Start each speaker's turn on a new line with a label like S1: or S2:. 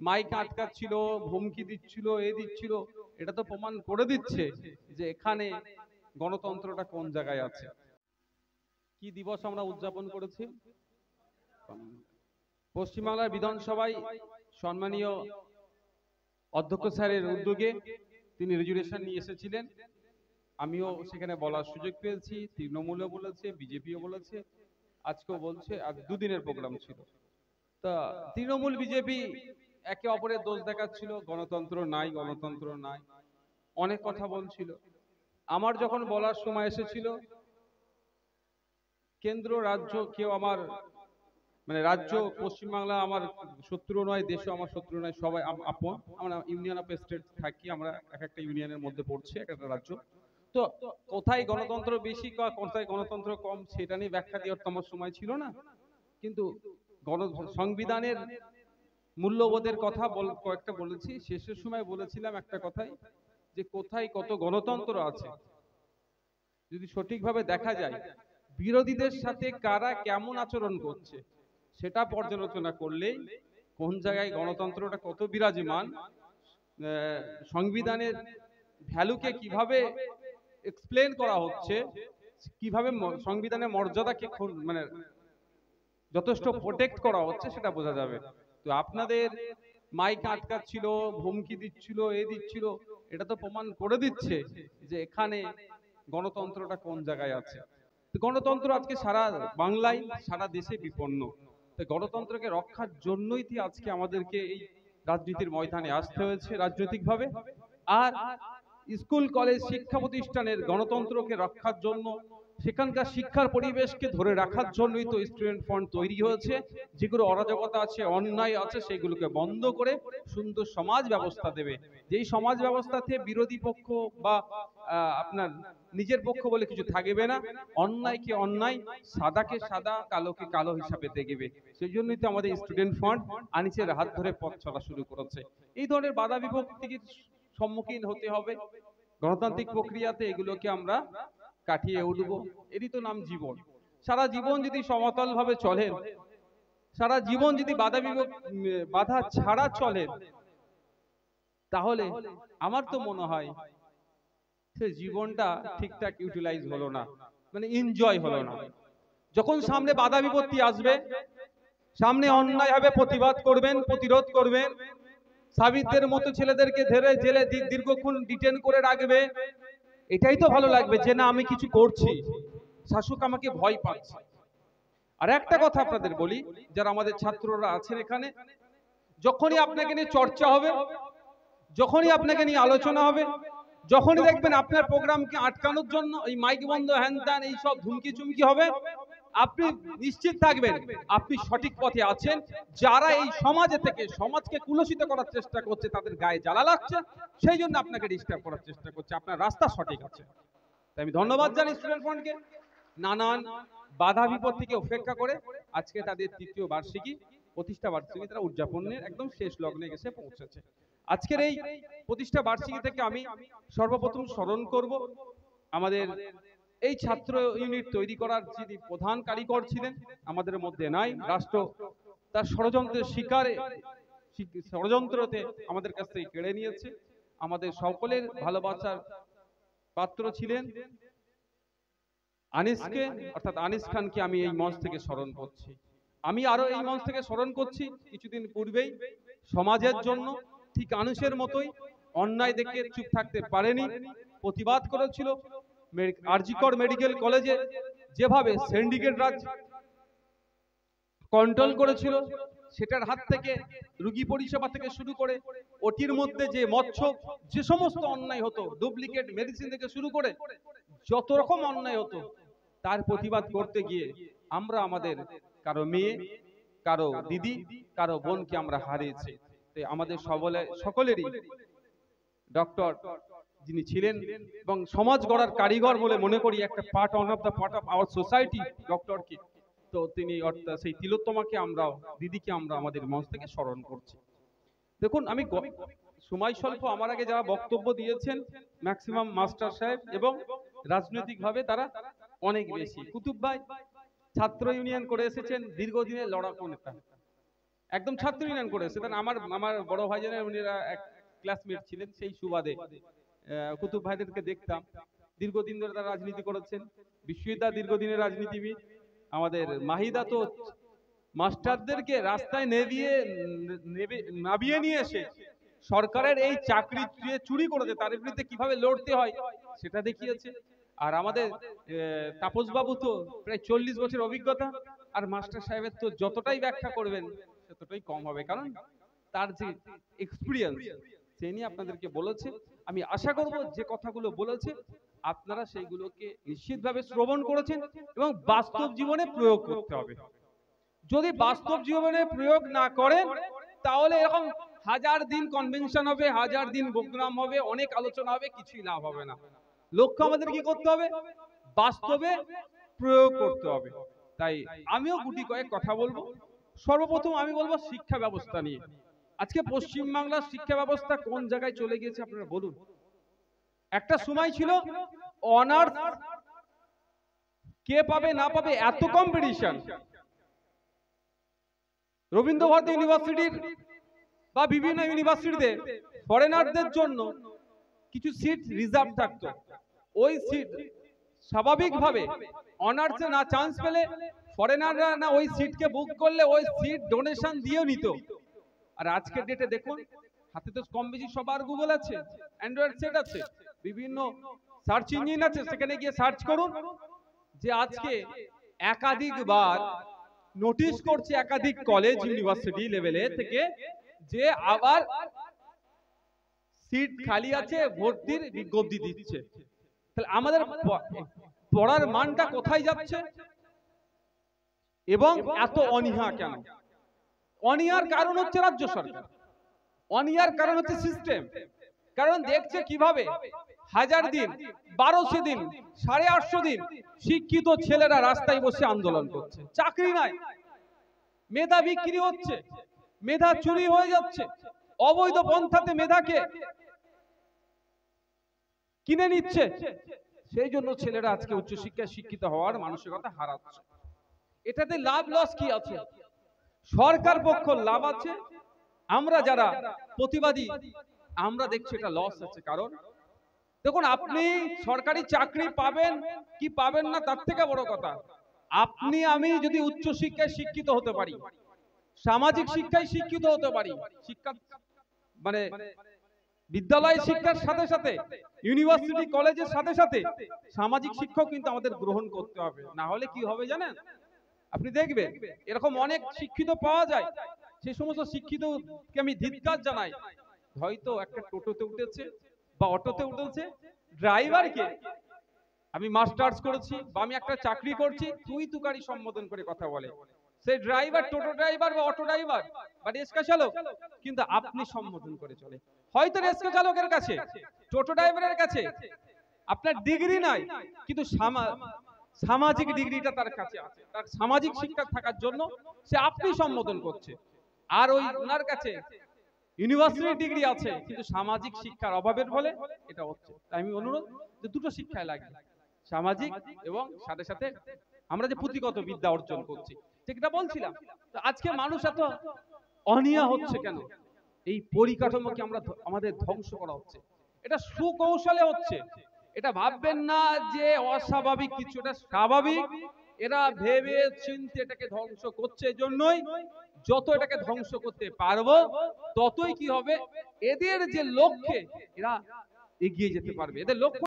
S1: Mic আটকাচ্ছিল, হুমকি দিচ্ছিল, দিচ্ছিল, এটা তো প্রমাণ করে দিচ্ছে যে এখানে গণতন্ত্রটা কোন জায়গায় আছে। কি দিবস আমরা উদযাপন করেছি? পশ্চিমবাংলার বিধানসভায় সম্মানীয় অধ্যক্ষ স্যারের উদ্যোগে তিনি রেজুলেশন নিয়ে এসেছিলেন। আমিও সেখানে বলার সুযোগ পেয়েছি, তৃণমূলও বলেছে, বিজেপিও বলেছে, আজকেও বলছে। আর দুদিনের প্রোগ্রাম ছিল। তা তৃণমূল বিজেপি একে অপরের দোষ দেখাচ্ছিল, গণতন্ত্র নাই, গণতন্ত্র নাই, অনেক কথা বলছিল। আমার যখন বলার সময় এসেছিল, কেন্দ্র রাজ্য কেউ আমার মানে রাজ্য পশ্চিমবাংলা আমার শত্রু নয়, দেশও আমার শত্রু নয়, সবাই আপন। আমরা ইউনিয়ন অফ স্টেট থাকি, আমরা এক একটা ইউনিয়নের মধ্যে পড়ছে এক একটা রাজ্য। তো কোথায় গণতন্ত্র বেশি কোথায় গণতন্ত্র কম সেটা নিয়ে ব্যাখ্যা দেওয়ার তোমার সময় ছিল না। কিন্তু সংবিধানের মূল্যবোধের কথা কয়েকটা বলেছি। শেষের সময় বলেছিলাম একটা কথাই, যে কোথায় কত গণতন্ত্র আছে যদি সঠিকভাবে দেখা যায়, বিরোধীদের সাথে কারা কেমন আচরণ করছে সেটা পর্যালোচনা করলেই কোন জায়গায় গণতন্ত্রটা কত বিরাজমান, সংবিধানের ভ্যালুকে কিভাবে এক্সপ্লেন করা হচ্ছে, কিভাবে সংবিধানের মর্যাদাকে মানে যথেষ্ট প্রোটেক্ট করা হচ্ছে, সেটা বোঝা যাবে। তো আপনাদের মাইক আটকাচ্ছিল, হুমকি দিচ্ছিল, দিচ্ছিল, এটা তো প্রমাণ করে দিচ্ছে যে এখানে গণতন্ত্রটা কোন জায়গায় আছে। গণতন্ত্র আজকে সারা বাংলায়, সারা দেশে বিপন্ন। তো গণতন্ত্রকে রক্ষার জন্যই আজকে আমাদেরকে এই রাজনীতির ময়দানে আসতে হয়েছে রাজনৈতিকভাবে। আর স্কুল কলেজ শিক্ষা প্রতিষ্ঠানের গণতন্ত্রকে রক্ষার জন্য, সেখানকার শিক্ষার পরিবেশকে ধরে রাখার জন্যই তো স্টুডেন্ট ফ্রন্ট তৈরি হয়েছে। যেগুলো অরাজকতা আছে, অন্যায় আছে, সেগুলোকে বন্ধ করে সুন্দর সমাজ ব্যবস্থা দেবে। যেই সমাজ ব্যবস্থাতে বিরোধী পক্ষ বা আপনার নিজের পক্ষ বলে কিছু থাকবে না, অন্যায়কে অন্যায়, সাদাকে সাদা, কালোকে কালো হিসাবে দেখবে। সেই জন্যই তো আমাদের স্টুডেন্ট ফ্রন্ট আনিসের হাত ধরে পথ চলা শুরু করেছে। এই ধরনের বাধা বিপত্তির সম্মুখীন হতে হবে গণতান্ত্রিক প্রক্রিয়াতে, এগুলোকে আমরা কাটিয়ে উঠবো। এরই তো নাম জীবন। সারা জীবন যদি সমতল ভাবে চলেন, সারা জীবন যদি বাধা ছাড়া চলেন, তাহলে আমার তো মনে হয় সে জীবনটা ঠিকঠাক ইউটিলাইজ হলো না, মানে এনজয় হলো না। যখন সামনে বাধা বিপত্তি আসবে, সামনে অন্যায় হবে, প্রতিবাদ করবেন, প্রতিরোধ করবেন। সাবিতদের মতো ছেলেদেরকে ধরে জেলে দীর্ঘক্ষণ ডিটেন করে রাখবে, এটাই তো ভালো লাগবে যে না আমি কিছু করছি, শাসক আমাকে ভয় পাচ্ছে। আর একটা কথা আপনাদের বলি, যারা আমাদের ছাত্ররা আছেন এখানে, যখনই আপনাকে নিয়ে চর্চা হবে, যখনই আপনাকে নিয়ে আলোচনা হবে, যখনই দেখবেন আপনার প্রোগ্রামকে আটকানোর জন্য এই মাইক বন্ধ, হ্যান ত্যান, এইসব ধুমকি চুমকি হবে, আপনি নিশ্চিত থাকবেন আপনি সঠিক পথে আছেন। যারা এই সমাজে থেকে সমাজকে কুলসিত করার চেষ্টা করছে, তাদের গায়ে জ্বালা লাগছে, সেই জন্য আপনাকে ডিস্টার্ব করার চেষ্টা করছে। আপনার রাস্তা সঠিক আছে। তাই আমি ধন্যবাদ জানাই স্টুডেন্ট ফ্রন্টকে। নানান বাধা বিপত্তিকে উপেক্ষা করে আজকে তাদের তৃতীয় বার্ষিকী, প্রতিষ্ঠা বার্ষিকী তারা উদযাপনের একদম শেষ লগ্নে এসে পৌঁছেছে। আজকের এই প্রতিষ্ঠা বার্ষিকী থেকে আমি সর্বপ্রথম স্মরণ করব আমাদের এই ছাত্র ইউনিট তৈরি করার যিনি প্রধান কারিগর ছিলেন, আমাদের মধ্যে নাই, রাষ্ট্র তার ষড়যন্ত্রের শিকারে, ষড়যন্ত্রতে আমাদের কাছ থেকে কেড়ে নিয়েছে। আমাদের সকলের ভালোবাসার পাত্র ছিলেন আনিসকে, অর্থাৎ আনিস খানকে আমি এই মঞ্চ থেকে স্মরণ করছি। আমি আরো এই মঞ্চ থেকে স্মরণ করছি, কিছুদিন পূর্বেই সমাজের জন্য ঠিক আনিসের মতোই অন্যায় দেখে চুপ থাকতে পারেনি, প্রতিবাদ করেছিল। আরজিকর মেডিকেল কলেজে যেভাবে সিন্ডিকেট রাজ কন্ট্রোল করেছিল, সেটার হাত থেকে রোগী পরিষেবা থেকে শুরু করে ওটির মধ্যে যে মৎস্য যে সমস্ত অন্যায় হতো, ডুপ্লিকেট মেডিসিন থেকে শুরু করে যত রকম অন্যায় হতো, তার প্রতিবাদ করতে গিয়ে আমরা আমাদের কারো মেয়ে, কারো দিদি, কারো বোনকে আমরা হারিয়েছি। তাই আমাদের সকলেরই ডক্টর যিনি ছিলেন এবং সমাজ গড়ার কারিগর বলে মনে করি, একটা পার্ট অফ আওয়ার সোসাইটি ডক্টরকে, তো তিনি অর্থাৎ সেই তিলোত্তমাকে আমরা, দিদিকে আমরা আমাদের মঞ্চ থেকে স্মরণ করছি। দেখুন, আমি সময় স্বল্প, আমার আগে যারা বক্তব্য দিয়েছেন ম্যাক্সিমাম মাস্টার সাহেব এবং রাজনৈতিকভাবে তারা অনেক বেশি। কুতুব ভাই ছাত্র ইউনিয়ন করে এসেছেন, দীর্ঘদিনের লড়াকু নেতা। একদম ছাত্র ইউনিয়ন করে। সেদিন আমার আমার বড় ভাইজানের উনিরা এক ক্লাসমেট ছিলেন, সেই সুবাদে কুতুব ভাইদেরকে দেখতাম। দীর্ঘদিন ধরে তারা রাজনীতি করেছেন। বিশ্বজিৎ দীর্ঘদিনের রাজনীতিবিদ। আমাদের মাহিদা তো মাস্টারদেরকে রাস্তায় নামিয়ে নিয়ে এসে সরকারের এই চাকরি চুরি করেছে তার বিরুদ্ধে কিভাবে লড়তে হয় সেটা দেখিয়েছে। আর আমাদের তাপস বাবু তো প্রায় 40 বছর অভিজ্ঞতা, আর মাস্টার সাহেবের তো যতটাই ব্যাখ্যা করবেন ততটাই কম হবে, কারণ তার যে এক্সপিরিয়েন্স সে নিয়ে আপনাদেরকে বলেছে। আমি আশা করব যে কথাগুলো বলেছে আপনারা সেইগুলোকে নিশ্চিতভাবে শ্রবণ করেছেন এবং বাস্তব জীবনে প্রয়োগ করতে হবে। যদি বাস্তব জীবনে প্রয়োগ না করেন তাহলে এরকম হাজার দিন কনভেনশন হবে, হাজার দিন প্রোগ্রাম হবে, অনেক আলোচনা হবে, কিছুই লাভ হবে না। লক্ষ্য আমাদের কি করতে হবে? বাস্তবে প্রয়োগ করতে হবে। তাই আমিও গুটি কয়েক কথা বলবো। সর্বপ্রথম আমি বলবো শিক্ষা ব্যবস্থা নিয়ে। আজকে পশ্চিমবাংলার শিক্ষা ব্যবস্থা কোন জায়গায় চলে গিয়েছে আপনারা বলুন। একটা সময় ছিল অনার্স কে পাবে না পাবে এত কম্পিটিশন। রবীন্দ্রভারতী ইউনিভার্সিটির বা বিভিন্ন ইউনিভার্সিটিতে ফরেনারদের জন্য কিছু সিট রিজার্ভ থাকতো। ওই সিট স্বাভাবিকভাবে অনার্সে না চান্স পেলে ফরেনাররা না ওই সিটকে বুক করলে ওই সিট ডোনেশন দিয়েও নিত। আর আজকের ডেটে দেখুন হাতে তো কম বেশি সবার গুগল আছে, অ্যান্ড্রয়েড সেট আছে, বিভিন্ন সার্চ ইঞ্জিন আছে, সেখানে গিয়ে সার্চ করুন যে আজকে একাধিকবার নোটিশ করছে একাধিক কলেজ ইউনিভার্সিটি লেভেলে থেকে যে আবার সিট খালি আছে, ভর্তির বিজ্ঞপ্তি দিচ্ছে। তাহলে আমাদের পড়ার মানটা কোথায় যাচ্ছে এবং এত অনীহা কেন? অনীহার কারণ হচ্ছে রাজ্য সরকার, অনীহার কারণ হচ্ছে সিস্টেম। কারণ দেখছে কিভাবে হাজার দিন, 1200 দিন, 850 দিন শিক্ষিত ছেলেরা রাস্তায় বসে আন্দোলন করছে, চাকরি নাই, মেধা বিক্রি হচ্ছে, মেধা চুরি হয়ে যাচ্ছে, অবৈধ পন্থাতে মেধাকে কিনে নিচ্ছে। সেই জন্য ছেলেরা আজকে উচ্চশিক্ষায় শিক্ষিত হওয়ার মানসিকতা হারাচ্ছে। এটাতে লাভ লস কি আছে? সরকার পক্ষ লাভ আছে, আমরা যারা প্রতিবাদী আমরা দেখছি এটা লস আছে। কারণ দেখুন, আপনি সরকারি চাকরি পাবেন কি পাবেন না তার থেকে বড় কথা, আপনি আমি যদি উচ্চশিক্ষায় শিক্ষিত হতে পারি, সামাজিক শিক্ষায় শিক্ষিত হতে পারি, শিক্ষা মানে বিদ্যালয় শিক্ষার সাথে সাথে ইউনিভার্সিটি কলেজের সাথে সাথে সামাজিক শিক্ষাও কিন্তু আমাদের গ্রহণ করতে হবে। না হলে কি হবে জানেন? আপনি দেখবেন এরকম অনেক শিক্ষিত পাওয়া যায়, সেই সমস্ত শিক্ষিতকে আমি ধিক্কার জানাই। হয়তো একটা টোটোতে উঠেছে বা অটোতে উঠেছে, ড্রাইভারকে আমি মাস্টার্স করেছি বা আমি একটা চাকরি করছি তুই তুকারি সম্বোধন করে কথা বলে। সেই ড্রাইভার, টোটো ড্রাইভার বা অটো ড্রাইভার বা রিক্সা চালক কিন্তু আপনি সম্বোধন করে চলে। হয়তো রিক্সা চালকের কাছে, টোটো ড্রাইভারের কাছে আপনার ডিগ্রি নাই, কিন্তু সামাজিক ডিগ্রিটা তার কাছে আছে, তার সামাজিক শিক্ষা থাকার জন্য সে আপনি সম্বোধন করছে। আর ওই ওনার কাছে ইউনিভার্সিটি ডিগ্রি আছে কিন্তু সামাজিক শিক্ষার অভাবের ফলে এটা হচ্ছে। তাই আমি অনুরোধ যে দুটো শিক্ষায় লাগে, সামাজিক এবং সাথে সাথে আমরা যে পুঁথিগত বিদ্যা অর্জন করছি, ঠিকটা বলছিলাম। তো আজকে মানুষ এত অনীহা হচ্ছে কেন? এই পরিকাঠামোকে আমরা আমাদের ধ্বংস করা হচ্ছে। এটা সুকৌশলে হচ্ছে, এটা ভাববেন না যে অস্বাভাবিক কিছু, এটা স্বাভাবিক। এরা ভেবে চিন্তে এটাকে ধ্বংস করছে। এজন্যই যত এটাকে ধ্বংস করতে পারবো ততই কি হবে, এদের যে লক্ষ্যে এরা এগিয়ে যেতে পারবে। এদের লক্ষ্য